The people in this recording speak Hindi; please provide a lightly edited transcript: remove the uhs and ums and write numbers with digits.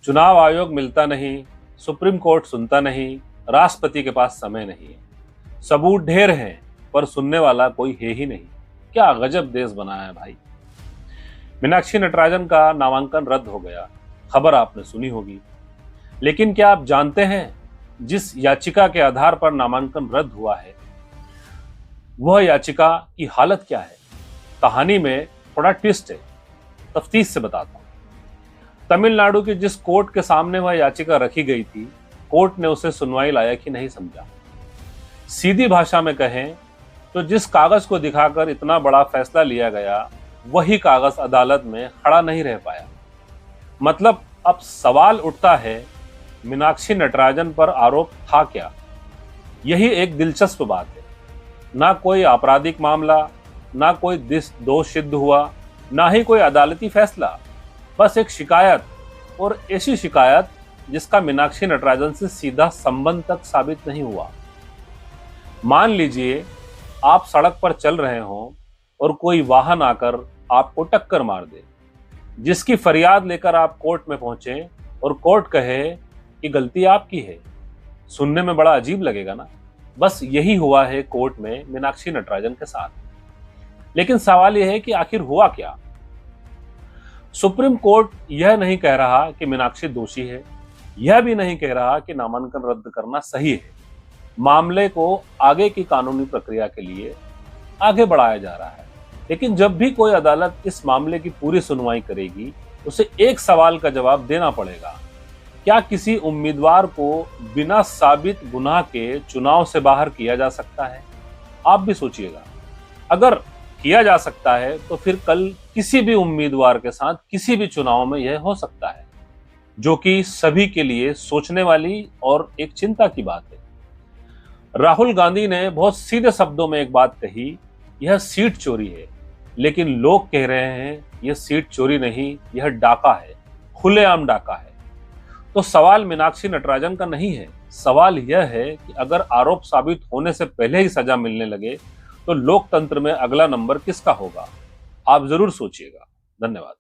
चुनाव आयोग मिलता नहीं, सुप्रीम कोर्ट सुनता नहीं, राष्ट्रपति के पास समय नहीं है, सबूत ढेर हैं पर सुनने वाला कोई है ही नहीं। क्या गजब देश बनाया है भाई। मीनाक्षी नटराजन का नामांकन रद्द हो गया, खबर आपने सुनी होगी। लेकिन क्या आप जानते हैं जिस याचिका के आधार पर नामांकन रद्द हुआ है वह याचिका की हालत क्या है? कहानी में थोड़ा ट्विस्ट है, तफ्तीश से बताता हूं। तमिलनाडु की जिस कोर्ट के सामने वह याचिका रखी गई थी, कोर्ट ने उसे सुनवाई लायक ही नहीं समझा। सीधी भाषा में कहें तो जिस कागज को दिखाकर इतना बड़ा फैसला लिया गया वही कागज अदालत में खड़ा नहीं रह पाया। मतलब अब सवाल उठता है, मीनाक्षी नटराजन पर आरोप था क्या? यही एक दिलचस्प बात है। ना कोई आपराधिक मामला, ना कोई दोष सिद्ध हुआ, ना ही कोई अदालती फैसला, बस एक शिकायत, और ऐसी शिकायत जिसका मीनाक्षी नटराजन से सीधा संबंध तक साबित नहीं हुआ। मान लीजिए आप सड़क पर चल रहे हों और कोई वाहन आकर आपको टक्कर मार दे, जिसकी फरियाद लेकर आप कोर्ट में पहुंचे और कोर्ट कहे कि गलती आपकी है। सुनने में बड़ा अजीब लगेगा ना? बस यही हुआ है कोर्ट में मीनाक्षी नटराजन के साथ। लेकिन सवाल यह है कि आखिर हुआ क्या? सुप्रीम कोर्ट यह नहीं कह रहा कि मीनाक्षी दोषी है, यह भी नहीं कह रहा कि नामांकन रद्द करना सही है। मामले को आगे की कानूनी प्रक्रिया के लिए आगे बढ़ाया जा रहा है। लेकिन जब भी कोई अदालत इस मामले की पूरी सुनवाई करेगी, उसे एक सवाल का जवाब देना पड़ेगा। क्या किसी उम्मीदवार को बिना साबित गुनाह के चुनाव से बाहर किया जा सकता है? आप भी सोचिएगा। अगर किया जा सकता है तो फिर कल किसी भी उम्मीदवार के साथ किसी भी चुनाव में यह हो सकता है, जो कि सभी के लिए सोचने वाली और एक चिंता की बात है। राहुल गांधी ने बहुत सीधे शब्दों में एक बात कही, यह सीट चोरी है। लेकिन लोग कह रहे हैं यह सीट चोरी नहीं, यह डाका है, खुलेआम डाका है। तो सवाल मीनाक्षी नटराजन का नहीं है, सवाल यह है कि अगर आरोप साबित होने से पहले ही सजा मिलने लगे तो लोकतंत्र में अगला नंबर किसका होगा? आप जरूर सोचिएगा। धन्यवाद।